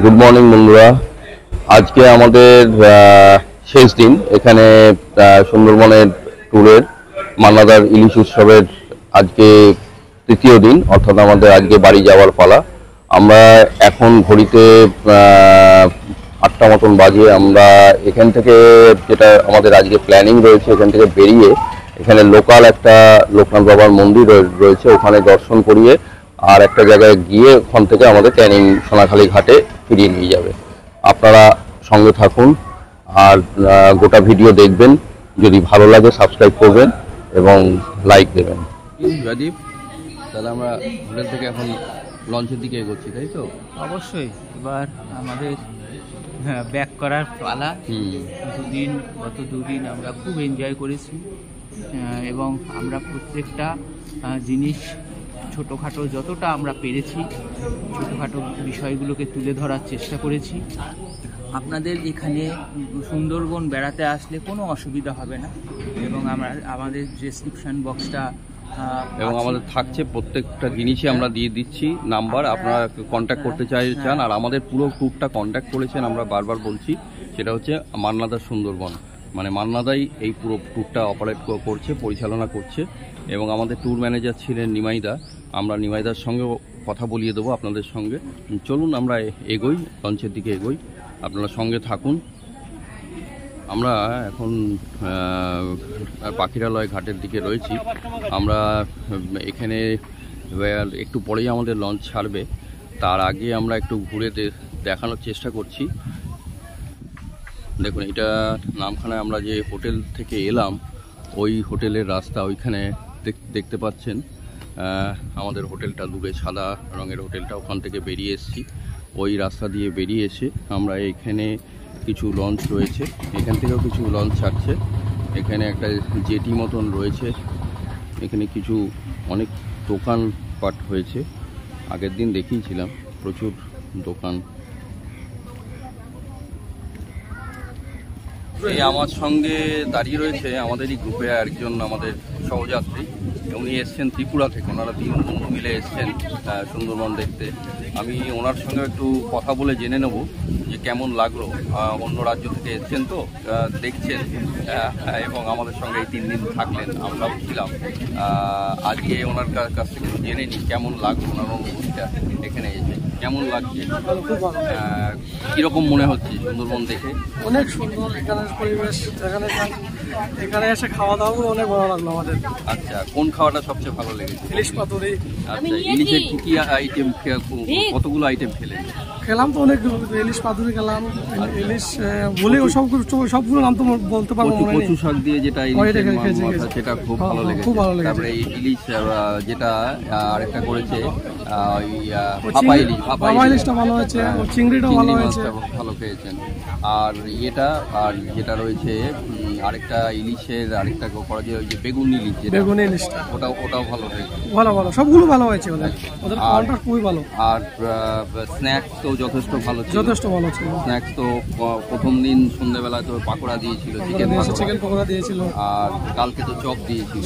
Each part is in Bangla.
গুড মর্নিং বন্ধুরা। আজকে আমাদের শেষ দিন এখানে সুন্দরবনের ট্যুরের মান্নাদার ইলিশ উৎসবের আজকে তৃতীয় দিন, অর্থাৎ আমাদের আজকে বাড়ি যাওয়ার পালা। আমরা এখন ঘড়িতে 8টা মতন বাজে। আমরা এখান থেকে যেটা আমাদের আজকে প্ল্যানিং রয়েছে, এখান থেকে বেরিয়ে এখানে লোকাল একটা লোকনাথ বাবার মন্দির রয়েছে, ওখানে দর্শন করিয়ে আর একটা জায়গায় গিয়ে ওখান থেকে আমাদের ক্যানিং সোনাখালী ঘাটে ফিরিয়ে নিয়ে যাবে। আপনারা সঙ্গে থাকুন আর গোটা ভিডিও দেখবেন। যদি ভালো লাগে সাবস্ক্রাইব করবেন এবং লাইক দেবেন। রাজীব, তাহলে আমরা হোটেল থেকে এখন লঞ্চের দিকে এগোচ্ছি, তাই তো? অবশ্যই। এবার আমাদের ব্যাক করার পালা। গত দুদিন আমরা খুব এনজয় করেছি এবং আমরা প্রত্যেকটা জিনিস ছোটোখাটো যতটা আমরা পেরেছি ছোটোখাটো বিষয়গুলোকে তুলে ধরার চেষ্টা করেছি। আপনাদের এখানে সুন্দরবন বেড়াতে আসলে কোনো অসুবিধা হবে না এবং আমাদের ডেসক্রিপশন বক্সটা এবং আমাদের থাকছে প্রত্যেকটা জিনিসই আমরা দিয়ে দিচ্ছি নাম্বার, আপনারা কন্ট্যাক্ট করতে চান। আর আমাদের পুরো গ্রুপটা কন্ট্যাক্ট করেছেন, আমরা বারবার বলছি, সেটা হচ্ছে মান্নাদা সুন্দরবন, মানে মান্নাদাই এই পুরো ট্যুরটা অপারেট করছে, পরিচালনা করছে। এবং আমাদের ট্যুর ম্যানেজার ছিলেন নিমাইদা। আমরা নিমাইদার সঙ্গে কথা বলিয়ে দেবো আপনাদের সঙ্গে। চলুন আমরা এগোই, লঞ্চের দিকে এগোই, আপনারা সঙ্গে থাকুন। আমরা এখন পাখিরালয় ঘাটের দিকে রয়েছি। আমরা এখানে একটু পরেই আমাদের লঞ্চ ছাড়বে, তার আগে আমরা একটু ঘুরে দেখানোর চেষ্টা করছি। দেখুন, এটা নামখানায় আমরা যে হোটেল থেকে এলাম ওই হোটেলের রাস্তা, ওইখানে দেখতে পাচ্ছেন আমাদের হোটেলটা, দূরে সাদা রঙের হোটেলটা, ওখান থেকে বেরিয়ে এসেছি। ওই রাস্তা দিয়ে বেরিয়ে এসে আমরা এখানে কিছু লঞ্চ রয়েছে, এখান থেকেও কিছু লঞ্চ ছাড়ছে। এখানে একটা জেটি মতন রয়েছে, এখানে কিছু অনেক দোকানপাট হয়েছে, আগের দিন দেখিয়েছিলাম, প্রচুর দোকান। এই আমার সঙ্গে দাঁড়িয়ে রয়েছে আমাদেরই গ্রুপে একজন আমাদের সহযাত্রী, উনি এসছেন ত্রিপুরা থেকে। ওনারা 3 বন্ধু মিলে এসছেন সুন্দরবন দেখতে। আমি ওনার সঙ্গে একটু কথা বলে জেনে নেব যে কেমন লাগলো। অন্য রাজ্য থেকে এসছেন তো দেখছেন, এবং আমাদের সঙ্গে এই 3 দিন থাকলেন, আমরাও ছিলাম। আজকে ওনার কাছ থেকে জেনে নিই কেমন লাগলো ওনার অনুভূতিটা, এখানে এসে কেমন লাগছে, কীরকম মনে হচ্ছে সুন্দরবন দেখে। অনেক সুন্দর এখানে পরিবেশ, এখানে এসে খাওয়া দাওয়াগুলো অনেক ভালো লাগলো আমাদের। আচ্ছা, কোন খাওয়াটা সবচেয়ে ভালো লেগেছে? ইলিশ পাতুরি। আচ্ছা, ইলিশের কি আইটেম, কতগুলো আইটেম খেলাম তো অনেকগুলো, ইলিশ পাতুরি খেলাম, ইলিশ বলেও সবগুলো নাম তো বলতে পারবো না। কচু শাক দিয়ে যেটা সেটা খুব ভালো লেগেছে। তারপরে ইলিশ যেটা আরেকটা করেছে ভাপা ইলিশটা ভালো হয়েছে, চিংড়িটাও ভালো হয়েছে, ভালো খেয়েছেন। আর যেটা রয়েছে আরেকটা ইলিশের আরেকটা করা যায়, ওই যে বেগুন ইলিশটা, ওটাও ভালো হয়েছে। ভালো সবগুলো ভালো হয়েছে, ওদের খাওয়াটা খুবই ভালো। আর স্ন্যাক্স তো যথেষ্ট ভালো ছিল। স্ন্যাক্স তো প্রথম দিন সন্ধ্যেবেলা তো পাকোড়া দিয়েছিল, চিকেন পকোড়া দিয়েছিল, আর কালকে তো চপ দিয়েছিল।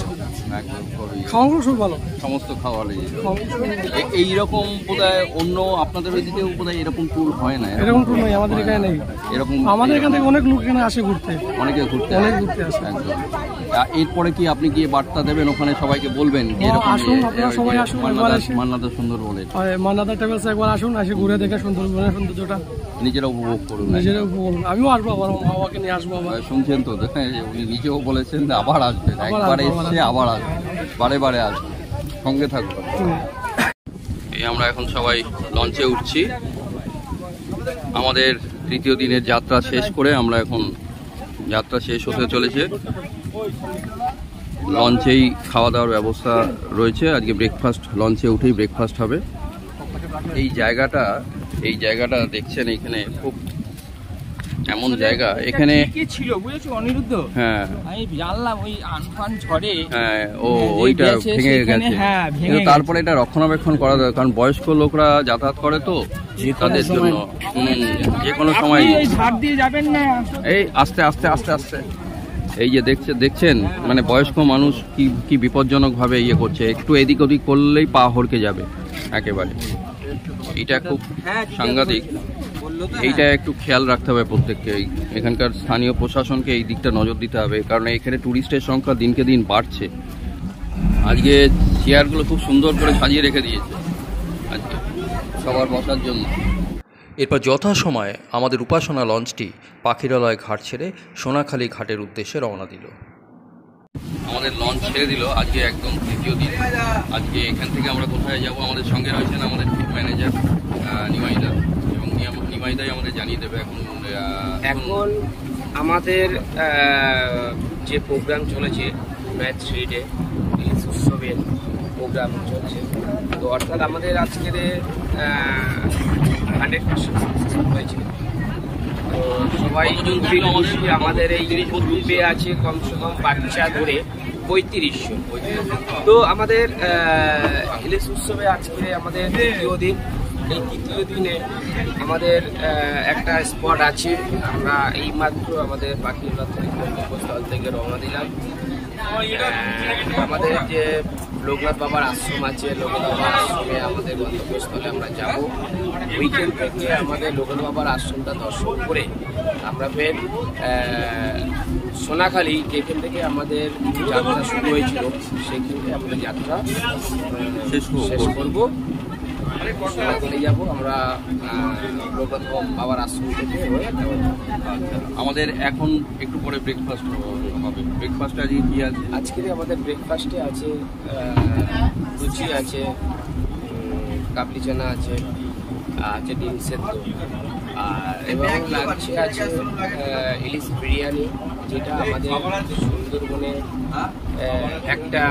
খাওয়াগুলো সব ভালো, সমস্ত খাওয়া লেগেছে। এইরকম বোধহয় অন্য আপনাদের ওইদিকেও বোধহয় এরকম ট্যুর হয় না। এরকম ট্যুর নেই আমাদের এখানে, নেই এরকম। আমাদের এখান থেকে অনেক লোক এখানে আসে ঘুরতে, অনেকে ঘুরতে আসে। একদম। এরপরে কি আপনি গিয়ে বার্তা দেবেন ওখানে সবাইকে, বলবেন আসুন, আপনারা সবাই আসুন, মান্নাদা সুন্দরবনের, মান্নাদা ট্রাভেলস একবার আসুন, এসে ঘুরে দেখে সুন্দরবনের সৌন্দর্যটা নিজেরা উপভোগ করুন। আমিও আসবো, আবার বাবাকে নিয়ে আসবো। শুনছেন তো, উনি নিজেও বলেছেন আবার আসবেন, একবার এসে আবার আসবেন, বারে আসবেন, সঙ্গে থাকবেন। এই আমরা এখন সবাই লঞ্চে উঠছি। আমাদের তৃতীয় দিনের যাত্রা শেষ করে আমরা এখন, যাত্রা শেষ হতে চলেছে। লঞ্চেই খাওয়া দাওয়ার ব্যবস্থা রয়েছে। আজকে ব্রেকফাস্ট, লঞ্চে উঠেই ব্রেকফাস্ট হবে। এই জায়গাটা দেখছেন, এখানে খুব এমন জায়গা, এখানে ছিল বুঝেছো অনিরুদ্ধ। হ্যাঁ, আমি জানলাম ওই আনফান ঝড়ে ওইটা ভেঙে গেছে, কিন্তু তারপরে এটা রক্ষণাবেক্ষণ করা দরকার, কারণ বয়স্ক লোকরা যাতায়াত করে তো, তাদের জন্য যে কোনো সময় ঝাড় দিয়ে যাবেন না। এই আস্তে আস্তে আস্তে আস্তে, এই যে দেখছেন, মানে বয়স্ক মানুষ কি বিপজ্জনকভাবে ইয়ে করছে, একটু এদিক ওদিক করলেই পা হড়কে যাবে একেবারে। এটা খুব সাংঘাতিক। এইটা একটু খেয়াল রাখতে হবে প্রত্যেককে, এখানকার স্থানীয় প্রশাসনকে এই দিকটা নজর দিতে হবে, কারণ এখানে ট্যুরিস্টের সংখ্যা দিনকে দিন বাড়ছে। আজকে চেয়ারগুলো খুব সুন্দর করে সাজিয়ে রেখে দিয়েছে আজকে সবার বসার জন্য। এরপর যথাসময়ে আমাদের উপাসনা লঞ্চটি পাখিরালয় ঘাট ছেড়ে সোনাখালী ঘাটের উদ্দেশ্যে রওনা দিল। আমাদের লঞ্চ ছেড়ে দিল আজকে একদম তৃতীয় দিন। আজকে এখান থেকে আমরা কোথায় যাব, আমাদের সঙ্গে রয়েছেন আমাদের ট্রিপ ম্যানেজার নিমাইদা, এবং নিমাইদাই আমাদের জানিয়ে দেবে এখন আমাদের যে প্রোগ্রাম চলেছে ম্যাচ 3 ডে ইলিশ উৎসবের প্রোগ্রাম চলছে, তো অর্থাৎ আমাদের আজকের 100% সাকসেসফুল হয়েছে। তো সবাই আমাদের এই গ্রুপে আছে কমসে কম বাচ্চা ধরে 3500। তো আমাদের ইলিশ উৎসবে আজকে আমাদের তৃতীয় দিন। এই তৃতীয় দিনে আমাদের একটা স্পট আছে, আমরা এইমাত্র আমাদের পাখিরালয় গন্তব্যস্থল থেকে রওনা দিলাম। আমাদের যে লোকনাথ বাবার আশ্রম আছে, লোকনাথ বাবার আশ্রমে আমাদের গন্তব্যস্থলে আমরা যাব। উইকেন্ড থেকে আমাদের লোকনাথ বাবার আশ্রমটা দর্শন করে আমরা ফের সোনাখালী, যেখান থেকে আমাদের যাত্রা শুরু হয়েছিল, সেখানে আমাদের যাত্রা শেষ করব। সোনাখালী যাব আমরা লোকনাথ বাবার আশ্রম থেকে। আমাদের এখন একটু পরে ব্রেকফাস্ট হবে। ব্রেকফাস্ট আজকে কি আছে? আজকে আমাদের ব্রেকফাস্টে আছে লুচি আছে, কাবলি চানা আছে, আছে ডিম সেদ্ধ, আর এবং লাঞ্চে আছে ইলিশ বিরিয়ানি, যেটা আমাদের সুন্দরবনে একটা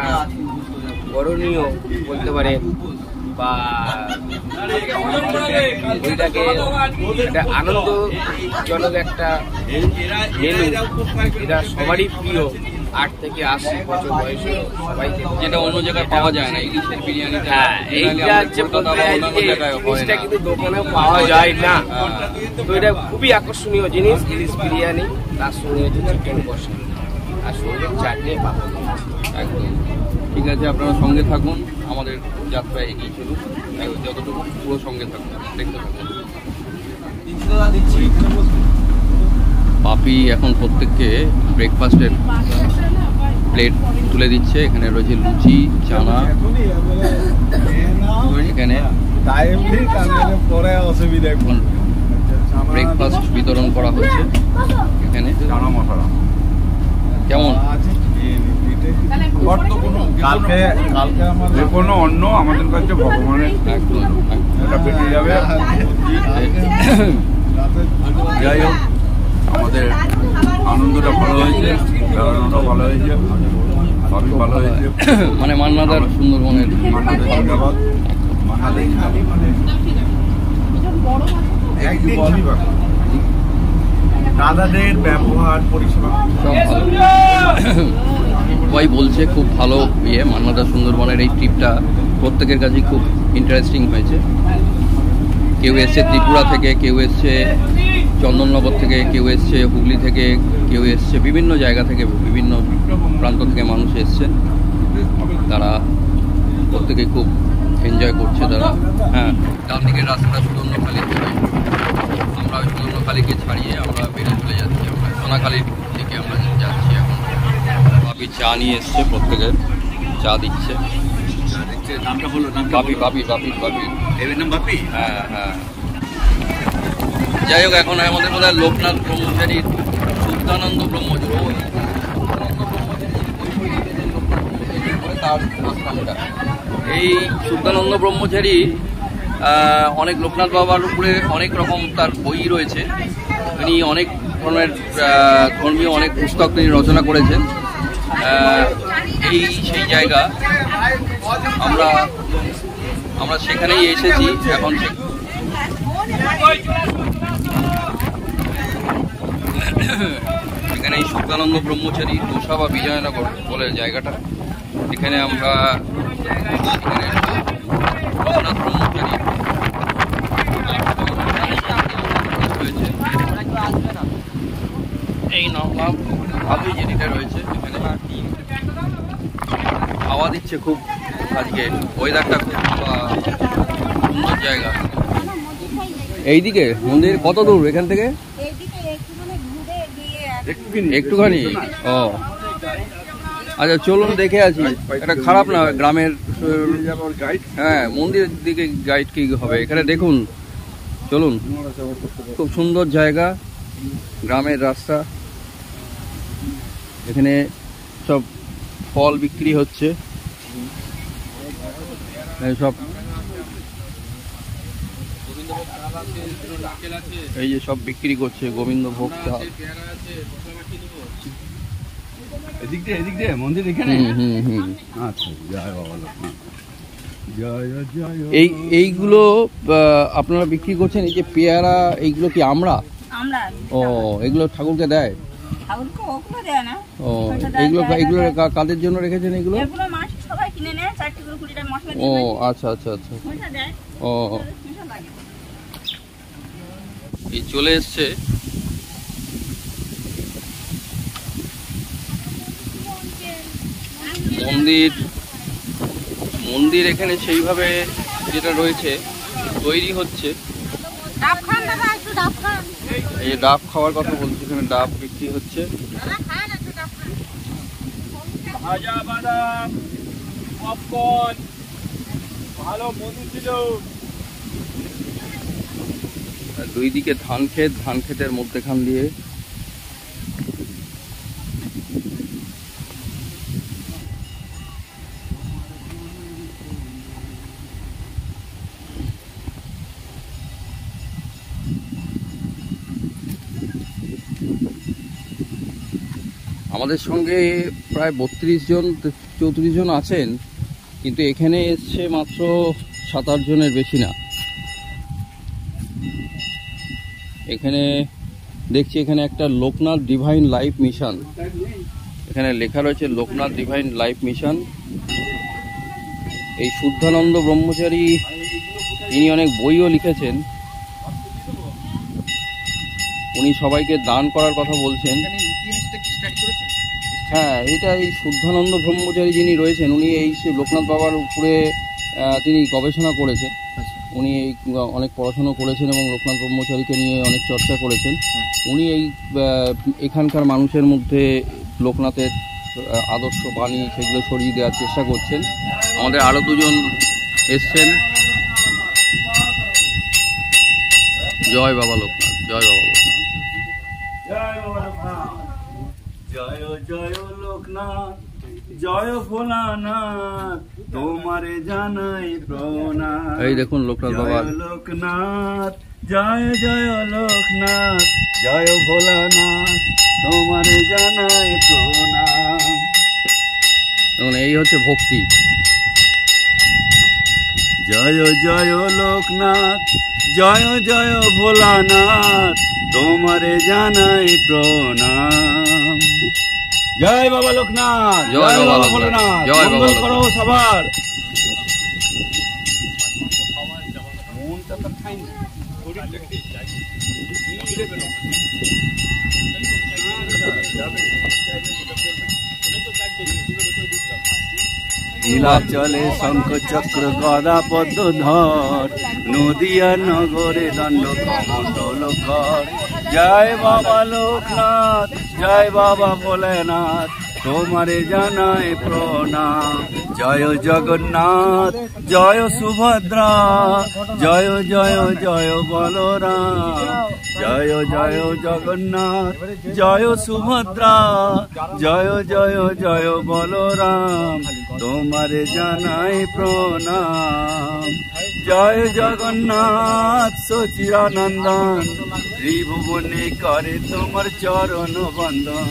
বরণীয় বলতে পারেন, বা ওইটাকে একটা আনন্দজনক একটা মেনু, এটা সবারই প্রিয়। 8 থেকে 80 বছর বয়সে সবাইকে, যেটা অন্য জায়গায় পাওয়া যায় না, ইলিশের বিরিয়ানিটা। হ্যাঁ, এইটা জিনিসটা কিন্তু দোকানে পাওয়া যায় না। তো এটা খুবই আকর্ষণীয় জিনিস, ইলিশ বিরিয়ানি, তার সঙ্গে হচ্ছে চিকেন কষা, আর সঙ্গে চাটনি পাবো। একদম ঠিক আছে, আপনারা সঙ্গে থাকুন, আমাদের যাত্রা এগিয়ে চলুন, যতটুকু পুরো সঙ্গে থাকুন, দেখতে থাকুন। পাপি এখন প্রত্যেককে ব্রেকফাস্টের প্লেট তুলে দিচ্ছে। এখানে রয়েছে লুচি, চানা, এখানে ব্রেকফাস্ট বিতরণ করা হচ্ছে। এখানে কেমন কালকে যে কোনো অন্য আমাদের কাছে ভগবানের এটা বেঁচে যাবে। যাই হোক, আমাদের আনন্দটা ভালো হয়েছে, বেড়ানোটাও ভালো হয়েছে, সবই ভালো হয়েছে। মানে মান্নাদার সুন্দরবনের ধন্যবাদ। দাদাদের ব্যবহার পরিষেবা সব ভালো। সবাই বলছে খুব ভালো মান্নাদার সুন্দরবনের এই ট্রিপটা প্রত্যেকের কাছেই খুব ইন্টারেস্টিং হয়েছে। কেউ এসছে ত্রিপুরা থেকে, কেউ এসছে চন্দননগর থেকে, কেউ এসছে হুগলি থেকে, কেউ এসছে বিভিন্ন জায়গা থেকে, বিভিন্ন প্রান্ত থেকে মানুষ এসছেন। তারা প্রত্যেকে খুব এনজয় করছে তারা। হ্যাঁ, ডান দিকের রাস্তাটা সুন্দরখালি থেকে, আমরা সুন্দরখালিকে ছাড়িয়ে আমরা বেরিয়ে চলে যাচ্ছি, আমরা সোনাখালির দিকে আমরা যাচ্ছি এখন। বাপি চা নিয়ে এসছে, প্রত্যেকের চা দিচ্ছে। বাপি বাপি বাপি বাপি বাপি হ্যাঁ হ্যাঁ। যাই হোক, এখন আমাদের বোধহয় লোকনাথ ব্রহ্মচারীর শুদ্ধানন্দ ব্রহ্মচারী তার আশ্রমটা। এই শুদ্ধানন্দ ব্রহ্মচারী অনেক লোকনাথ বাবার উপরে অনেক রকম তার বই রয়েছে। তিনি অনেক ধরনের ধর্মীয় অনেক পুস্তক তিনি রচনা করেছেন। এই সেই জায়গা, আমরা সেখানেই এসেছি এখন। এখানে এই শুদ্ধানন্দ ব্রহ্মচারী দোসা বা বিজয়নগর বলে জায়গাটা, এখানে আমরা লোকনাথ ব্রহ্মচারী এই নাম ভাবি যেটা রয়েছে এখানে হাওয়া দিচ্ছে খুব। আজকে ওয়েদারটা খুব সুন্দর জায়গা। এইদিকে মন্দির কত দূর এখান থেকে? একটুখানি। ও আচ্ছা, চলুন দেখে আছি। এটা খারাপ না গ্রামের, হ্যাঁ মন্দিরের দিকে গাইড কি হবে এখানে দেখুন। চলুন, খুব সুন্দর জায়গা, গ্রামের রাস্তা। এখানে সব ফল বিক্রি হচ্ছে, সব এই যে সব বিক্রি করছে গোবিন্দভোগ চাল। এদিক দিয়ে মন্দির এখানে। আচ্ছা, জয় বাবা লোকনাথ, জয় জয়। এইগুলো আপনারা বিক্রি করছেন, এই যে পেয়ারা, এইগুলো কি আমরা? ও, এগুলো ঠাকুরকে দেয়? ও, এগুলো কাদের জন্য রেখেছেন এগুলো? ও আচ্ছা আচ্ছা আচ্ছা। ও, এই চলে এসছে মন্দির এখানে সেইভাবে যেটা রয়েছে তৈরি হচ্ছে। এই যে ডাব খাওয়ার কথা বলছি, এখানে ডাব বিক্রি হচ্ছে। ভাজা বাদাম, পপকর্ন, ভালো মধু ছিল। দুই দিকে ধান ক্ষেতের মধ্যেখান দিয়ে আমাদের সঙ্গে প্রায় 32 জন 34 জন আছেন, কিন্তু এখানে এসছে মাত্র 7-8 জনের বেশি না। এখানে দেখছি এখানে একটা লোকনাথ ডিভাইন লাইফ মিশন, এখানে লেখা রয়েছে লোকনাথ ডিভাইন লাইফ মিশন। এই শুদ্ধানন্দ ব্রহ্মচারী ইনি অনেক বইও লিখেছেন, উনি সবাইকে দান করার কথা বলছেন। হ্যাঁ, এটা এই শুদ্ধানন্দ ব্রহ্মচারী যিনি রয়েছেন, উনি এই লোকনাথ বাবার উপরে তিনি গবেষণা করেছেন। উনি এই অনেক পড়াশোনা করেছেন এবং লোকনাথ ব্রহ্মচারীকে নিয়ে অনেক চর্চা করেছেন। উনি এই এখানকার মানুষের মধ্যে লোকনাথের আদর্শ বাণী সেগুলো ছড়িয়ে দেওয়ার চেষ্টা করছেন। আমাদের আরও দুজন এসছেন। জয় বাবা লোকনাথ, জয় বাবা লোকনাথ, জয় বাবা লোকনাথ, জয় জয় লোকনাথ, জয় ভোলানাথ, তোমারে জানাই প্রণাম। এই দেখুন লোকনাথ বাবা। লোকনাথ, জয় জয় লোকনাথ, জয় ভোলানাথ, তোমারে জানাই প্রণাম। এবং এই হচ্ছে ভক্তি। জয় জয় লোকনাথ, জয় জয় ভোলানাথ, তোমারে জানাই প্রণাম। জয় বাবা লোকনাথ, জয় বাবা ভোলানাথ, জয় বাবা মঙ্গল করো সবার। নীলাচলে শঙ্খ চক্র গদা পদ্মধর, নদিয়া নগরে দণ্ড কমণ্ডল কর। জয় বাবা লোকনাথ, জয় বাবা ভোলেনাথ, তোমারে জানাই প্রণাম। জয় জগন্নাথ, জয় সুভদ্রা, জয় জয় জয় বলরাম। জয় জয় জগন্নাথ, জয় সুভদ্রা, জয় জয় জয় বলরাম, তোমারে জানাই প্রণাম। জয় জগন্নাথ সচিরানন্দন, ত্রিভুবনে করে তোমার চরণ বন্দন।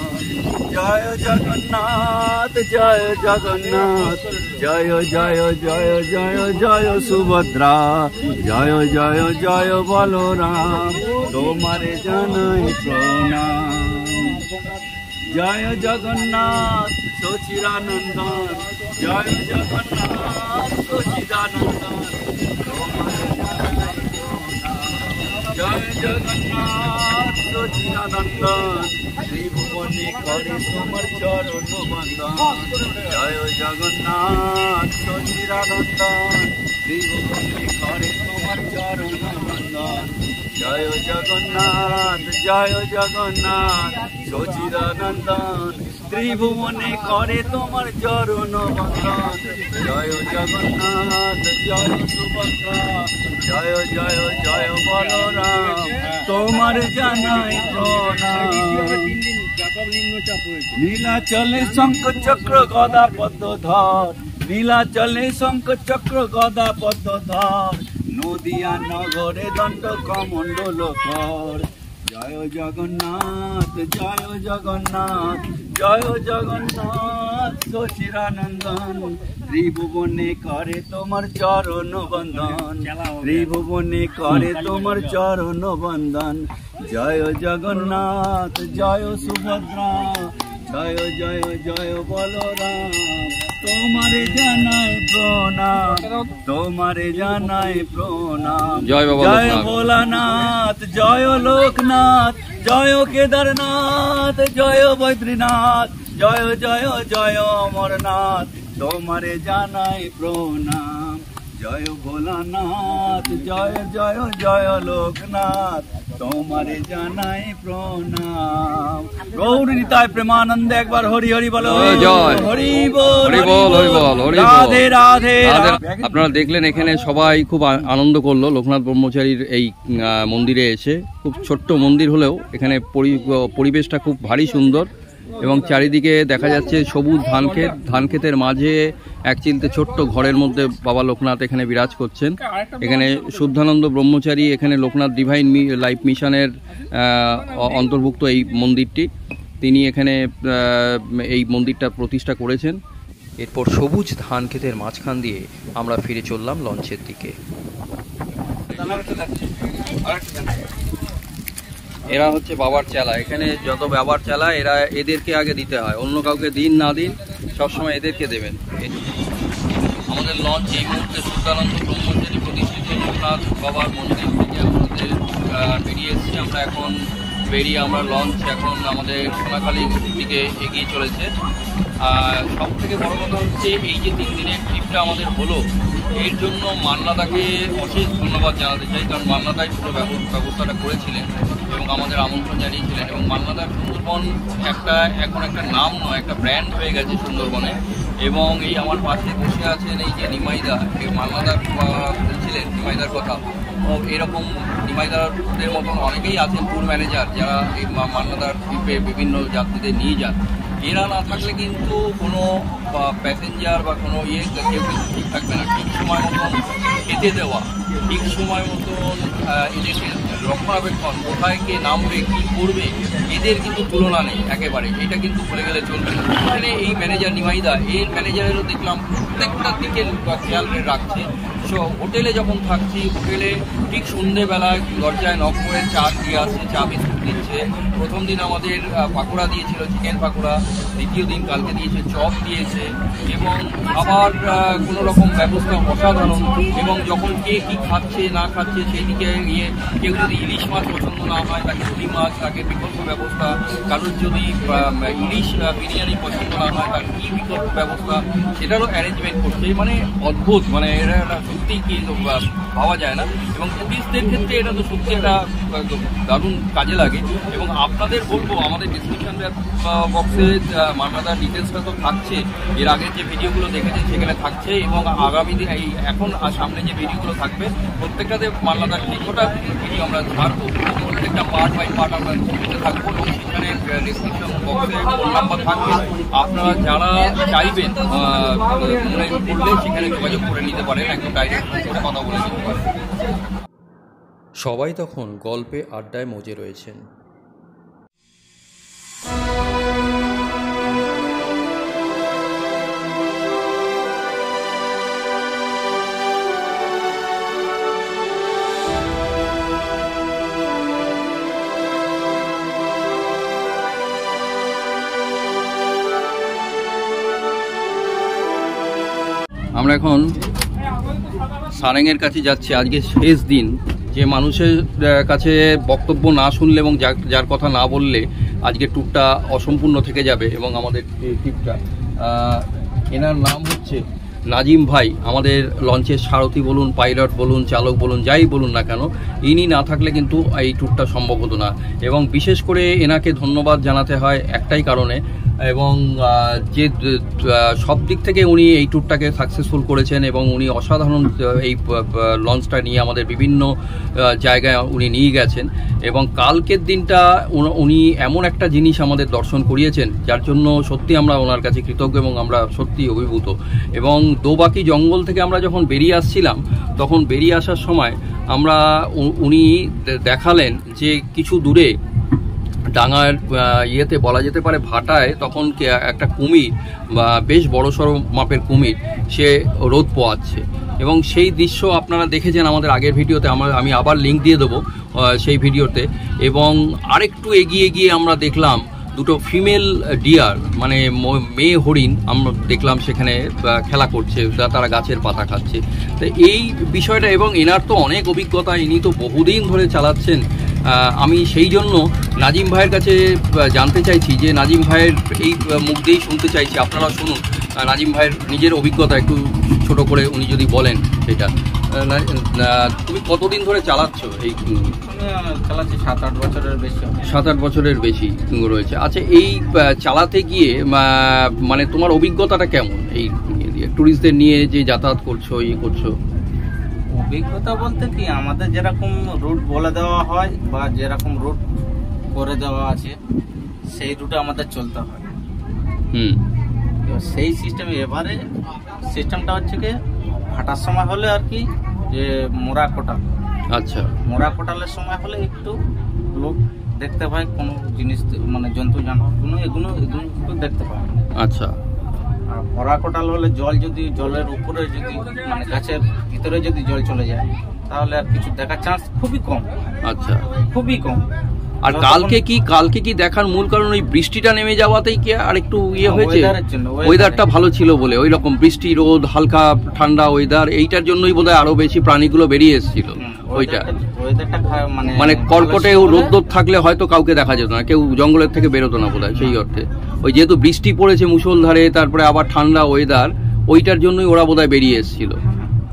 জয় জগন্নাথ, জয় জগন্নাথ, জয় জয় জয় জয় জয় সুভদ্রা, জয় জয় জয় বলরাম, তোমারে জানাই প্রণাম। জয় জগন্নাথ সচিরানন্দন, জয় জগন্নাথ সচিদানন্দন, তোমারে জানাই প্রণাম। জয় জগন্নাথ সচিদানন্দন, ত্রিভুবনে করে তোমার চরণ বন্দন। জয় জগন্নাথ সচিদানন্দন, ত্রিভুবনে করে তোমার চরণ বন্দন। জয় জগন্নাথ জয় জগন্নাথ সচিদানন্দন ত্রিভুবনে করে তোমার চরণ বন্দন জয় জগন্নাথ জয় সুভদ্রা জয় জয় জয় বলরাম তোমার জানাই প্রণাম নীলাচলে শঙ্খ চক্র গদা পদ্মধর নীলাচলে শঙ্খ চক্র গদা পদ্মধর নদিয়া নগরে দণ্ড কমণ্ডল কর জয় জগন্নাথ জয় জগন্নাথ জয় জগন্নাথ সচিরানন্দন ত্রিভুবনে করে তোমার চরণ বন্দন ত্রিভুবনে করে তোমার চরণ বন্দন জয় জগন্নাথ জয় সুভদ্রা জয় জয় জয় বলরাম তোমারে জানাই প্রণাম তোমারে জানাই প্রণাম জয় বাবা জয় লোকনাথ। ভোলানাথ জয় লোকনাথ জয় কেদারনাথ জয় বদ্রীনাথ জয় জয় জয় অমরনাথ তোমারে জানাই প্রণাম জয় ভোলানাথ জয় জয় জয় লোকনাথ তোমারে জানাই প্রণাম গৌর নিতাই প্রেমানন্দে একবার হরি হরি বলো জয়। হরি বল হরি বল, হরি বল, হরি বল। রাধে রাধে আপনারা দেখলেন এখানে সবাই খুব আনন্দ করলো লোকনাথ ব্রহ্মচারীর এই মন্দিরে এসে। খুব ছোট্ট মন্দির হলেও এখানে পরিবেশটা খুব ভারী সুন্দর এবং চারিদিকে দেখা যাচ্ছে সবুজ ধান ক্ষেতের মাঝে এক চিলতে ছোট্ট ঘরের মধ্যে বাবা লোকনাথ এখানে বিরাজ করছেন। এখানে শুদ্ধানন্দ ব্রহ্মচারী এখানে লোকনাথ ডিভাইন লাইফ মিশনের অন্তর্ভুক্ত এই মন্দিরটি, তিনি এখানে এই মন্দিরটা প্রতিষ্ঠা করেছেন। এরপর সবুজ ধান ক্ষেতের মাঝখান দিয়ে আমরা ফিরে চললাম লঞ্চের দিকে। এরা হচ্ছে বাবার চেলা, এখানে যত বাবার চেলা এদেরকে আগে দিতে হয়, অন্য কাউকে দিন না দিন সবসময় এদেরকে দেবেন। আমাদের লঞ্চ এই মুহূর্তে শুদ্ধানন্দ ব্রহ্মচারী প্রতিষ্ঠিত লোকনাথ বাবার মন্দির থেকে আমাদের বেরিয়ে এসেছি। আমরা এখন আমরা লঞ্চ এখন আমাদের সোনাখালীর দিকে এগিয়ে চলেছে। সব থেকে বড় কথা হচ্ছে এই যে 3 দিনের ট্রিপটা আমাদের হলো, এর জন্য মান্নাদাকে অশেষ ধন্যবাদ জানাতে চাই, কারণ মান্নাদাই পুরো ব্যবস্থাটা করেছিলেন এবং আমাদের আমন্ত্রণ জানিয়েছিলেন। এবং মান্নাদার সুন্দরবন এখন একটা নাম নয়, একটা ব্র্যান্ড হয়ে গেছে সুন্দরবনে। এবং এই আমার পাশে বসে আছেন এই যে নিমাইদা, এই মান্নাদা বলছিলেন নিমাইদার কথা। এরকম নিমাইদারদের মতন অনেকেই আছেন ট্যুর ম্যানেজার, যারা এই মান্নাদার ট্রিপে বিভিন্ন যাত্রীদের নিয়ে যান। এরা না থাকলে কিন্তু কোনো প্যাসেঞ্জার বা কোনো কেউ কিন্তু ঠিক থাকবে না। ঠিক সময় মতন খেতে দেওয়া, ঠিক সময় মতন এদেরকে রক্ষণাবেক্ষণ, কোথায় কে নামবে কী করবে, এদের কিন্তু তুলনা নেই একেবারে। এটা কিন্তু ভুলে গেলে চলবে না। এখানে এই ম্যানেজার নিমাইদা, এর ম্যানেজারেরও দেখলাম প্রত্যেকটা দিকে খেয়াল রাখছে। সো হোটেলে যখন থাকছি, হোটেলে ঠিক সন্ধ্যেবেলায় দরজায় নক করে চা দিয়ে আসছে, চা বিস্কুট দিচ্ছে। প্রথম দিন আমাদের পাকোড়া দিয়েছিল, চিকেন পাকোড়া। দ্বিতীয় দিন কালকে দিয়েছে চপ দিয়েছে, এবং আবার কোনো রকম ব্যবস্থা অসাধারণ। এবং যখন কে কী খাচ্ছে না খাচ্ছে সেদিকে কেউ যদি ইলিশ মাছ পছন্দ না হয় তাকে রুই মাছ, তাকে বিকল্প ব্যবস্থা। কারোর যদি ইলিশ বিরিয়ানি পছন্দ না হয় তার কী বিকল্প ব্যবস্থা, সেটারও অ্যারেঞ্জমেন্ট করছে। মানে অদ্ভুত, মানে এটা সত্যি কি পাওয়া যায় না। এবং টুরিস্টদের ক্ষেত্রে এটা তো সত্যি একটা দারুণ কাজে লাগে। এবং আপনাদের বলবো, আমাদের ডিসক্রিপশন বক্সে মান্নাদার ডিটেলসটা তো থাকছে, এর আগের যে ভিডিওগুলো দেখেছেন সেখানে থাকছে, এবং আগামী দিন এই এখন সামনে যে ভিডিওগুলো থাকবে প্রত্যেকটাতে মান্নাদার কিছুটা ভিডিও আমরা ছাড়বো। প্রত্যেকটা পার্ট বাই পার্ট আমরা দিতে থাকবো, এবং সেখানে ডিসক্রিপশন বক্সে ফোন নাম্বার থাকবে। আপনারা যারা চাইবেন মনে করলে সেখানে যোগাযোগ করে নিতে পারেন, একদম ডাইরেক্ট করে কথা বলে নিতে পারেন। সবাই তখন গল্পে আড্ডায় মজে রয়েছেন। আমরা এখন সারেংয়ের কাছে যাচ্ছি। আজকে শেষ দিন, যে মানুষের কাছে বক্তব্য না শুনলে এবং যার কথা না বললে আজকে ট্যুরটা অসম্পূর্ণ থেকে যাবে। এবং আমাদের ট্রিপটা, এনার নাম হচ্ছে নাজিম ভাই আমাদের লঞ্চের সারথি বলুন, পাইলট বলুন, চালক বলুন, যাই বলুন না কেন, ইনি না থাকলে কিন্তু এই ট্যুরটা সম্ভব হতো না। এবং বিশেষ করে এনাকে ধন্যবাদ জানাতে হয় একটাই কারণে, এবং যে সব দিক থেকে উনি এই ট্যুরটাকে সাকসেসফুল করেছেন এবং উনি অসাধারণ এই লঞ্চটা নিয়ে আমাদের বিভিন্ন জায়গায় উনি নিয়ে গেছেন। এবং কালকের দিনটা উনি এমন একটা জিনিস আমাদের দর্শন করিয়েছেন যার জন্য সত্যি আমরা ওনার কাছে কৃতজ্ঞ এবং আমরা সত্যি অভিভূত। এবং দোবাকি জঙ্গল থেকে আমরা যখন বেরিয়ে আসছিলাম, তখন বেরিয়ে আসার সময় আমরা উনি দেখালেন যে কিছু দূরে ডাঙার ইয়েতে বলা যেতে পারে ভাটায় তখন একটা কুমির বা বেশ বড়সড় মাপের কুমির সে রোদ পোয়াচ্ছে, এবং সেই দৃশ্য আপনারা দেখেছেন আমাদের আগের ভিডিওতে, আমি আবার লিঙ্ক দিয়ে দেবো সেই ভিডিওতে। এবং আরেকটু এগিয়ে গিয়ে আমরা দেখলাম দুটো ফিমেল ডিয়ার মানে মেয়ে হরিণ আমরা দেখলাম সেখানে খেলা করছে, তারা গাছের পাতা খাচ্ছে। তো এই বিষয়টা, এবং এনার তো অনেক অভিজ্ঞতা, ইনি তো বহুদিন ধরে চালাচ্ছেন। আমি সেই জন্য নাজিম ভাইয়ের কাছে জানতে চাইছি যে নাজিম ভাইয়ের এই মুখ দিয়েই শুনতে চাইছি, আপনারা শুনুন নাজিম ভাইয়ের নিজের অভিজ্ঞতা একটু ছোট করে উনি যদি বলেন সেটা। তুমি কতদিন ধরে চালাচ্ছ এই? চালাচ্ছি 7-8 বছরের বেশি। 7-8 বছরের বেশি রয়েছে। আচ্ছা, এই চালাতে গিয়ে মানে তোমার অভিজ্ঞতাটা কেমন এই ট্যুরিস্টদের নিয়ে যে যাতায়াত করছো, ইয়ে করছো? অভিজ্ঞতা বলতে কি, আমাদের যেরকম রুট বলে দেওয়া হয় বা যেরকম রুট করে দেওয়া আছে সেই রুটে আমাদের চলতে হয়। সেই সিস্টেমে এবারে সিস্টেমটা হচ্ছে কি, ভাটার সময় হলে আর কি যে মোরা কোটাল, আচ্ছা মোরা কোটালের সময় হলে একটু লোক দেখতে পায়, কোনো জিনিস মানে জন্তু জানোয়ার এগুলো দেখতে পায়। আচ্ছা, আর ভরা কোটাল হলে জল যদি জলের উপরে যদি মানে গাছের ভিতরে যদি জল চলে যায় তাহলে আর কিছু দেখার চান্স খুবই কম। আচ্ছা, খুবই কম। আর কালকে কি দেখার মূল কারণ ওই বৃষ্টিটা নেমে যাওয়াতেই কি আর একটু ইয়ে হয়েছে? ওয়েদারটা ভালো ছিল বলে, ওই রকম বৃষ্টি, রোদ, হালকা ঠান্ডা ওয়েদার, এইটার জন্যই বোধহয় আরো বেশি প্রাণীগুলো বেরিয়ে এসেছিল। ওইটা মানে কর্কটে রোদ থাকলে হয়তো কাউকে দেখা যেত না, কেউ জঙ্গলের থেকে বেরোতো না বোধহয় সেই অর্থে। ওই যেহেতু বৃষ্টি পড়েছে মুষলধারে, তারপরে আবার ঠান্ডা ওয়েদার, ওইটার জন্যই ওরা বোধহয় বেরিয়ে এসেছিল।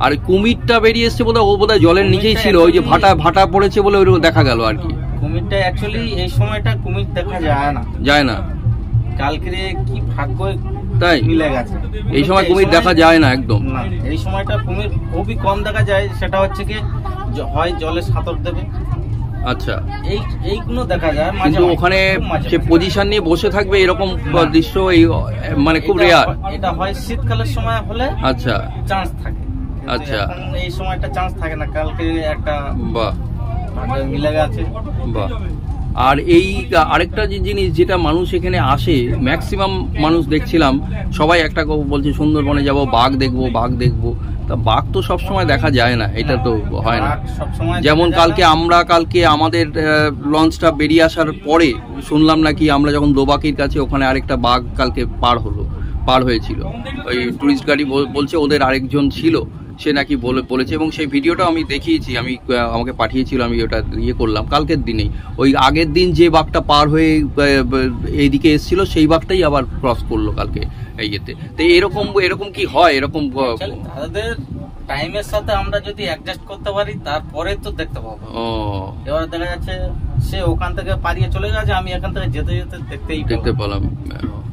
আর কুমিরটা বেরিয়ে এসছে বোধহয়, ও বোধহয় জলের নিচেই ছিল, ওই যে ভাটা পড়েছে বলে ওইরকম দেখা গেল আর কি। কুমিরটা অ্যাকচুয়ালি এই সময়টা কুমির দেখা যায় না। কালকে কি ভাগ্য তাই মিলে গেছে, এই সময় কুমির দেখা যায় না একদম। এই সময়টা কুমির খুবই কম দেখা যায়। সেটা হচ্ছে কি, হয় জলে সাঁতর দেবে, আচ্ছা, এইগুলো দেখা যায়। কিন্তু ওখানে সে পজিশন নিয়ে বসে থাকবে এরকম দৃশ্য এই মানে খুব রেয়ার। এটা হয় শীতকালের সময় হলে আচ্ছা চান্স থাকে, আচ্ছা এই সময়টা চান্স থাকে না। কালকে একটা বাহ মিলে গেছে। বাহ। আর এই আরেকটা যে জিনিস যেটা মানুষ এখানে আসে, ম্যাক্সিমাম মানুষ দেখছিলাম সবাই একটা বলছে সুন্দরবনে যাব, বাঘ দেখবো। তা বাঘ তো সবসময় দেখা যায় না, এটা তো হয় না। যেমন কালকে আমাদের লঞ্চটা বেরিয়ে আসার পরে শুনলাম নাকি আমরা যখন দোবাকির কাছে, ওখানে আরেকটা বাঘ কালকে পার হয়েছিল। ওই টুরিস্ট গাড়ি বলছে ওদের আরেকজন ছিল, সে নাকি বলেছে, এবং সেই ভিডিওটা আমি দেখিয়েছি, আমাকে পাঠিয়েছিল, আমি ওটা ইয়ে করলাম কালকের দিনেই। ওই আগের দিন যে বাঘটা পার হয়ে এইদিকে এসেছিল সেই বাঘটাই আবার ক্রস করলো কালকে ইয়েতে। তো এরকম কি হয়? এরকম তাদের টাইমের সাথে আমরা যদি অ্যাডজাস্ট করতে পারি তারপরে তো দেখতে পাবো। এবার দেখা যাচ্ছে সে ওখান থেকে পারিয়ে চলে গেছে, আমি এখান থেকে যেতে দেখতে পেলাম।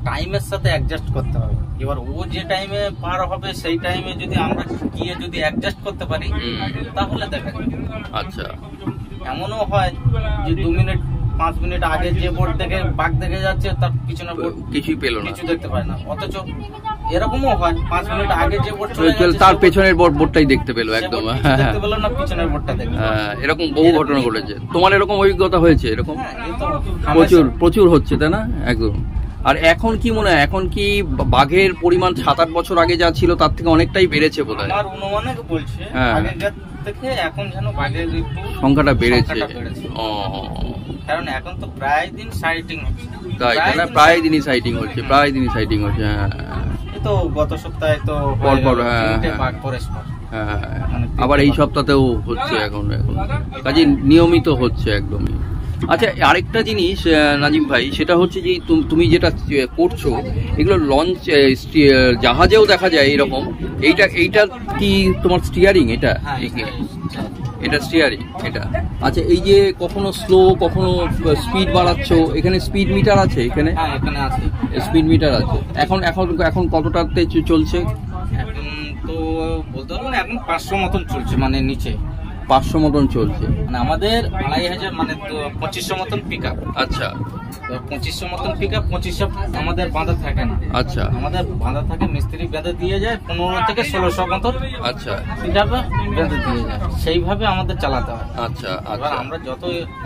টাইমের সাথে অ্যাডজাস্ট করতে হবে। এবার ও যে টাইমে পার হবে সেই টাইমে যদি আমরা গিয়ে যদি অ্যাডজাস্ট করতে পারি তাহলে দেখা যাবে। আচ্ছা, এমনও হয় যে 2 মিনিট 5 মিনিট আগে যে বোর্ড দেখে বাঘ দেখে যাচ্ছে, তার পিছনে বোর্ড কিছুই পেল না, কিছু দেখতে পায় না। অথচ এরকমও হয় 5 মিনিট আগে যে বোর্ড তার পেছনের বোর্ডটাই দেখতে পেল একদম, দেখতে পেল না, পিছনের বোর্ডটা দেখতে। এরকম বহু ঘটনা ঘটেছে। তোমার এরকম অভিজ্ঞতা হয়েছে? এরকম প্রচুর হচ্ছে, তাই না? একদম। আর এখন কি মনে হয়, এখন কি বাঘের পরিমাণ 7-8 বছর আগে যা ছিল তার থেকে অনেকটাই বেড়েছে বোধহয়? আমার অনুমানে বলছে আগেকার থেকে এখন যেন বাঘের সংখ্যাটা বেড়েছে। কারণ এখন তো প্রায় দিন সাইটিং হচ্ছে। তাই না? প্রায় দিনই সাইটিং হচ্ছে। হ্যাঁ, এই তো গত সপ্তাহে তো পরপর বাঘ পরস্পর। আবার এই সপ্তাহেও হচ্ছে এখন কাজে নিয়মিত হচ্ছে একদমই। আচ্ছা, আরেকটা জিনিস নাজিম ভাই, সেটা হচ্ছে যে তুমি যেটা করছো এগুলো লঞ্চ জাহাজেও দেখা যায় এরকম, এইটা কি তোমার স্টিয়ারিং? এটা এটা স্টিয়ারিং এটা। আচ্ছা, এই যে কখনো স্লো কখনো স্পিড বাড়াচ্ছ, এখানে স্পিড মিটার আছে? এখানে আছে স্পিড মিটার আছে। এখন এখন এখন কতটাতে চলছে? এখন তো বলতে পারবো না, এখন 500 মতন চলছে, মানে নিচে 500 মতন চলছে। মানে আমাদের 2500 মানে 2500 মতন পিক আপ। আচ্ছা, 2500 মতন পিক আপ। 2500 আমাদের বাঁধা থাকে না। আচ্ছা, আমাদের বাঁধা থাকে, মিস্ত্রি বেঁধে দিয়ে যায় 15 থেকে 1600 মতন। আচ্ছা, পিক আপে বেঁধে দিয়ে যায়, সেইভাবে আমাদের চালাতে হয়। আচ্ছা, এবার আমরা যত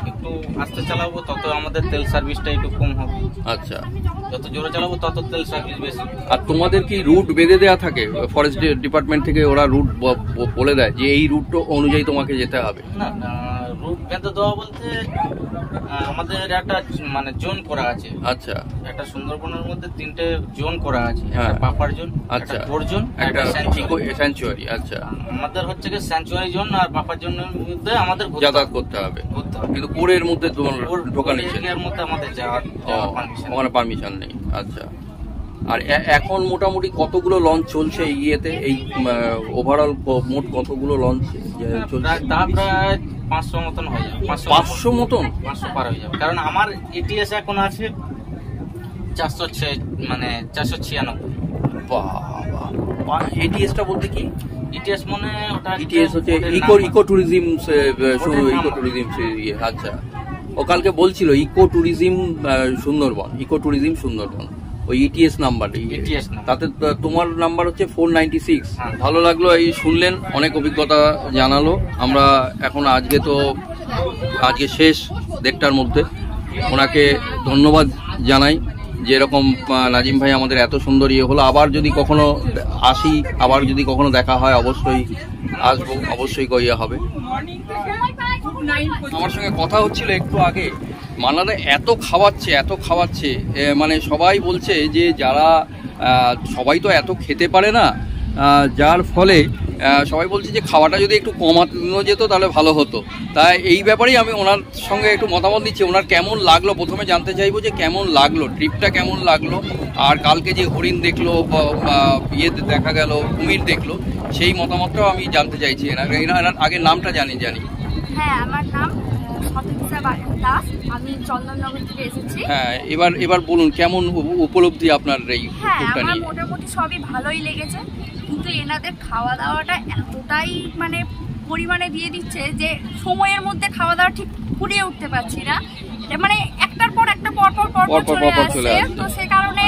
একটু আস্তে চালাবো তত আমাদের তেল সার্ভিসটা একটু কম হবে। আচ্ছা, যত জোরে চালাবো তত তেল সার্ভিস বেশি। আর তোমাদের কি রুট বেঁধে দেওয়া থাকে? ফরেস্ট ডিপার্টমেন্ট থেকে ওরা রুট বলে দেয় যে এই রুট অনুযায়ী তোমাকে যেতে হবে? না, রুট বেঁধে দেওয়া বলতে আমাদের একটা মানে জোন করা আছে। আচ্ছা, একটা সুন্দরবনের মধ্যে 3টে জোন করা আছে। হ্যাঁ। একটা বাফার জোন, আচ্ছা, একটা কোর জোন, একটা স্যাংচুয়ারি। স্যাংচুয়ারি। আচ্ছা, আমাদের হচ্ছে কি স্যাংচুয়ারি জোন আর বাফার জোনের মধ্যে আমাদের যাতায়াত করতে হবে, কিন্তু কোরের মধ্যে তোমার ঢোকা নিচ্ছে, এর মধ্যে আমাদের যাওয়ার পারমিশন, ওখানে পারমিশন নেই। আচ্ছা, আর এখন মোটামুটি কতগুলো লঞ্চ চলছে ইয়েতে? এই ওভারঅল মোট কতগুলো লঞ্চ চলছে? তা প্রায় 500 মতন হয়ে যাবে। 500 মতন? 500 পার হয়ে যাবে, কারণ আমার এটিএস এখন আছে 406, মানে 496। বাবা, এটিএসটা বলতে কি? ইটিএস মানে ওটা ইটিএস হচ্ছে ইকো ট্যুরিজম, ইকো ট্যুরিজম। আচ্ছা, ও কালকে বলছিল eco tourism Sundarban, eco tourism Sundarban, ওই ইটিএস নাম্বার। তাতে তোমার নাম্বার হচ্ছে 496। ভালো লাগলো এই শুনলেন, অনেক অভিজ্ঞতা জানালো। আমরা এখন আজকে শেষ 1:30টার মধ্যে ওনাকে ধন্যবাদ জানাই যে এরকম নাজিম ভাই আমাদের এত সুন্দর হলো। আবার যদি কখনো আসি, আবার যদি কখনো দেখা হয় অবশ্যই আসবো, অবশ্যই গইয়া হবে। আমার সঙ্গে কথা হচ্ছিল একটু আগে, মান্নাদা এত খাওয়াচ্ছে, মানে সবাই বলছে যে যারা সবাই তো এত খেতে পারে না, যার ফলে সবাই বলছে যে খাওয়াটা যদি একটু কমানো যেত তাহলে ভালো হতো। তাই এই ব্যাপারেই আমি ওনার সঙ্গে একটু মতামত দিচ্ছি। ওনার কেমন লাগলো প্রথমে জানতে চাইবো, যে কেমন লাগলো ট্রিপটা, কেমন লাগলো, আর কালকে যে হরিণ দেখলো, দেখা গেল কুমির দেখলো, সেই মতামতটাও আমি জানতে চাইছি। এনার আগে নামটা জানি। হ্যাঁ, আমার নাম দাস, আমি চন্দননগর থেকে এসেছি। হ্যাঁ, এবার বলুন কেমন উপলব্ধি আপনার এই ট্যুরটা নিয়ে? মোটামুটি সবই ভালোই লেগেছে, কিন্তু এনাদের খাওয়া দাওয়াটা এতটাই মানে পরিমাণে দিয়ে দিচ্ছে যে সময়ের মধ্যে খাওয়া দাওয়া ঠিক ফুরিয়ে উঠতে পারছি না, মানে একটার পর একটা পর চলে আসছে। তো সে কারণে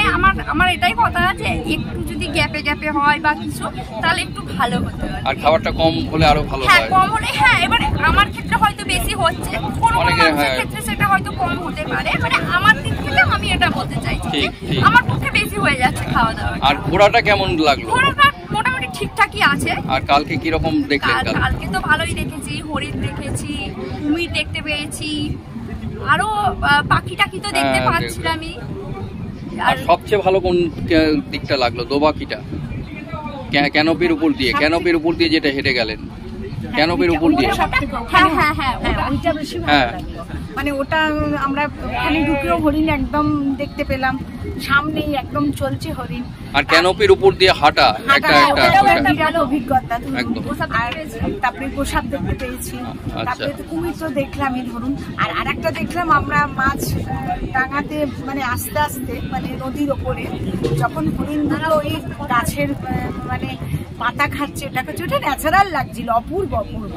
আমার এটাই কথা যে একটু যদি গ্যাপে হয় বা কিছু, তাহলে একটু ভালো হতে পারে। আর খাবারটা কম হলে আরো ভালো হয়। হ্যাঁ, কম হলে, হ্যাঁ, এবার আমার ক্ষেত্রে হয়তো বেশি হচ্ছে, কোনো ক্ষেত্রে সেটা হয়তো কম হতে পারে। মানে আমার দিক থেকে আমি এটা বলতে চাইছি, আমার পক্ষে বেশি হয়ে যাচ্ছে খাওয়া দাওয়া। আর ঘোড়াটা কেমন লাগলো? ঘোড়াটা মোটামুটি ঠিকঠাকই আছে। আর কালকে কি রকম দেখলেন? কালকে তো ভালোই দেখেছি, হরিণ দেখেছি, কুমির দেখতে পেয়েছি, আরো পাখি টাকি তো দেখতে পাচ্ছিলামই। আর সবচেয়ে ভালো কোন দিকটা লাগলো? দোবাকিটা, ক্যানোপির উপর দিয়ে যেটা হেঁটে গেলেন, ক্যানোপির উপর দিয়ে। হ্যাঁ, ওইটা বেশি ভালো লাগলো। মানে ওটা আমরা ওখানে ঢুকেও হরিণ একদম দেখতে পেলাম, সামনেই একদম চলছে হরিণ। আর ক্যানোপির উপর দিয়ে হাঁটা একটা বিরাট অভিজ্ঞতা। একদম। আর তারপরে প্রসাদ দেখতে পেয়েছি, তারপরে তো কুমির তো দেখলামই ধরুন। আর আরেকটা দেখলাম আমরা মাছ ডাঙাতে, মানে আস্তে আস্তে, মানে নদীর ওপরে যখন হরিণগুলো ওই গাছের মানে পাতা খাচ্ছে, ওটা ন্যাচারাল লাগছিল, অপূর্ব।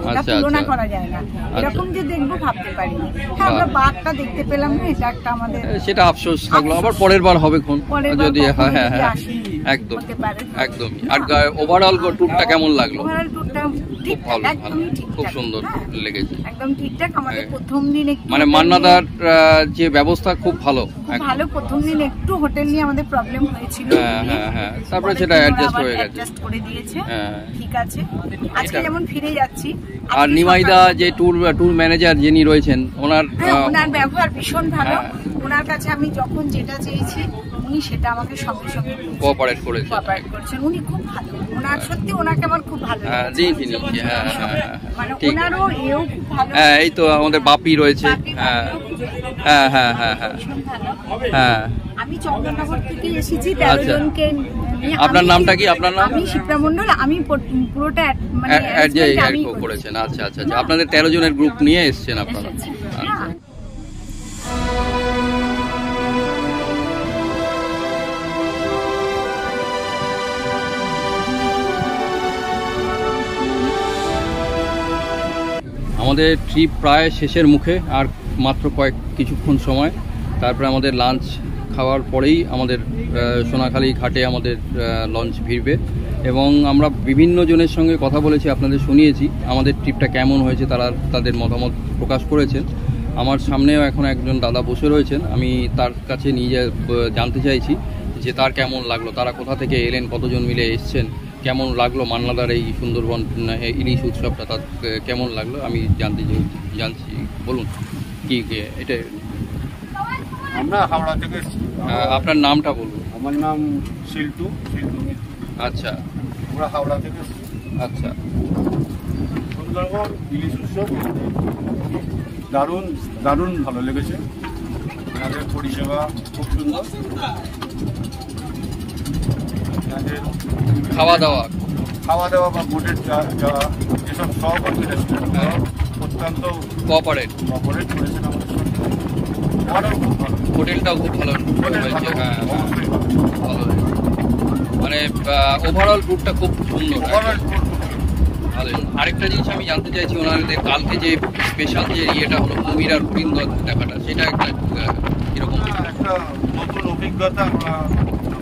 ওটা তুলনা করা যায় না, এরকম যে দেখবো ভাবতে পারিনি। হ্যাঁ, আমরা বাঘটা দেখতে পেলাম না, এটা একটা আমাদের, সেটা আফসোস লাগলো। আবার পরের বার হবে যদি। হ্যাঁ, একদম একদমই। আর ওভারঅল ট্যুরটা কেমন লাগলো? খুব ভালো, খুব সুন্দর লেগেছে, একদম ঠিকঠাক। আমাদের প্রথম দিন মানে মান্নাদার যে ব্যবস্থা খুব ভালো। খুব ভালো। প্রথম দিন একটু হোটেল নিয়ে আমাদের প্রবলেম হয়েছিল, তারপরে সেটা অ্যাডজাস্ট হয়ে গেছে, অ্যাডজাস্ট করে দিয়েছে, ঠিক আছে। আজকে যেমন ফিরে যাচ্ছি। আর নিমাইদা যে ট্যুর ম্যানেজার যিনি রয়েছেন ওনার ব্যবহার ভীষণ ভালো। ওনার কাছে আমি যখন যেটা চেয়েছি উনি সেটা আমাকে সঙ্গে সঙ্গে কোঅপারেট করেছেন। উনি খুব ভালো, ওনার সত্যি ওনাকে আমার খুব ভালো মানে ওনারও এও খুব ভালো। এই তো আমাদের বাপি রয়েছে। আমি চন্দননগর থেকে এসেছি 13 জনকে নিয়ে। আপনার নামটা কি? আপনার নাম? আমি শিপ্রা মণ্ডল। আমি পুরোটা মানে করেছেন। আচ্ছা আচ্ছা আচ্ছা, আপনাদের 13 জনের গ্রুপ নিয়ে এসেছেন আপনারা। আমাদের ট্রিপ প্রায় শেষের মুখে, আর মাত্র কিছুক্ষণ সময়, তারপরে আমাদের লাঞ্চ খাওয়ার পরেই আমাদের সোনাখালী ঘাটে আমাদের লঞ্চ ভিড়বে। এবং আমরা বিভিন্ন জনের সঙ্গে কথা বলেছি, আপনাদের শুনিয়েছি আমাদের ট্রিপটা কেমন হয়েছে, তারা তাদের মতামত প্রকাশ করেছেন। আমার সামনেও এখন একজন দাদা বসে রয়েছেন, আমি তার কাছে নিয়ে জানতে চাইছি যে তার কেমন লাগলো, তারা কোথা থেকে এলেন, কতজন মিলে এসছেন, কেমন লাগলো মান্নাদার এই সুন্দরবন ইলিশ উৎসবটা, তার কেমন লাগলো আমি জানছি। বলুন কি এটা? আমরা হাওড়া থেকে। আপনার নামটা বলুন। আমার নাম শিল্টু। আচ্ছা, আমরা হাওড়া থেকে। আচ্ছা, সুন্দরবন ইলিশ উৎসব দারুণ ভালো লেগেছে। আমাদের পরিষেবা খুব সুন্দর। খাওয়া দাওয়া বা বোটের যাওয়া এসব সহকর্মীরা অত্যন্ত কোঅপারেট করেছেন আমাদের সঙ্গে। হোটেলটাও খুব ভালো হয়েছে। ভালো, মানে ওভারঅল ট্যুরটা খুব সুন্দর। ভালো। আরেকটা জিনিস আমি জানতে চাইছি, ওনাদের কালকে যে স্পেশাল যে ইয়েটা হলো কুমির আর হরিণ দেখাটা, সেটা একটা কিরকম? একটা নতুন অভিজ্ঞতা। আমরা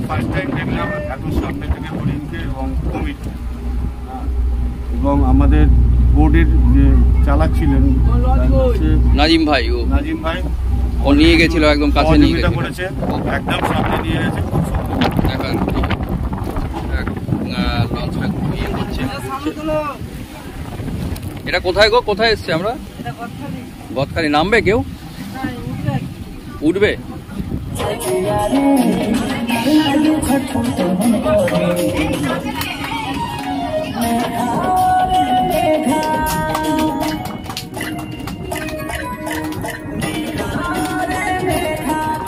ফার্স্ট টাইম দেখলাম এত সামনে থেকে হরিণকে এবং কুমির। এবং আমাদের বোর্ডের যে চালক ছিলেন নাজিম ভাই ও নিয়ে গেছিল, একদম কাছে নিয়ে গেছে, একদম সামনে নিয়ে গেছে। এটা কোথায় গো? কোথায় এসছে আমরা? গদখালি। নামবে কেউ? উঠবে?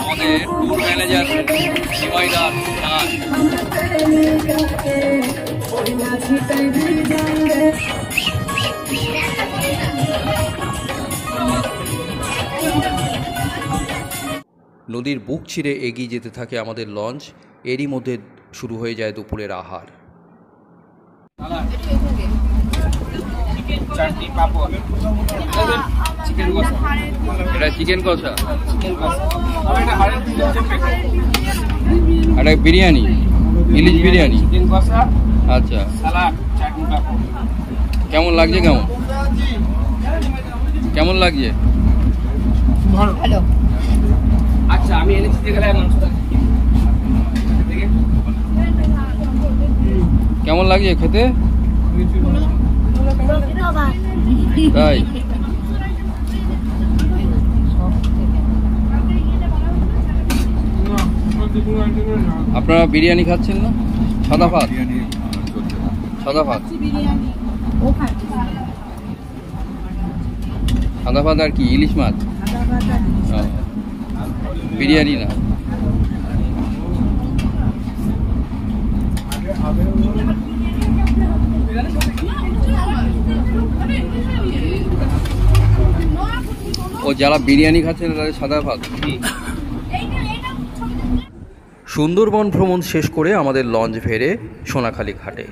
আমাদের ট্যুর ম্যানেজার নিমাইদার খান। নদীর বুক ছিঁড়ে এগিয়ে যেতে থাকে আমাদের লঞ্চ। এরই মধ্যে শুরু হয়ে যায় দুপুরের আহার। এটা চিকেন কষা, এটা বিরিয়ানি, ইলিশ বিরিয়ানি। আচ্ছা, কেমন লাগছে? কেমন লাগছে? ভালো। আচ্ছা, আমি এনেছি কেমন লাগছে খেতে? তাই? আপনারা বিরিয়ানি খাচ্ছেন না? সাদা ভাত? সাদা ভাত আর কি ইলিশ মাছ? বিরিয়ানি না। ও যারা বিরিয়ানি খাচ্ছেন তাদের সাদা ভাত। সুন্দরবন ভ্রমণ শেষ করে আমাদের লঞ্চ ফেরে সোনাখালী ঘাটে।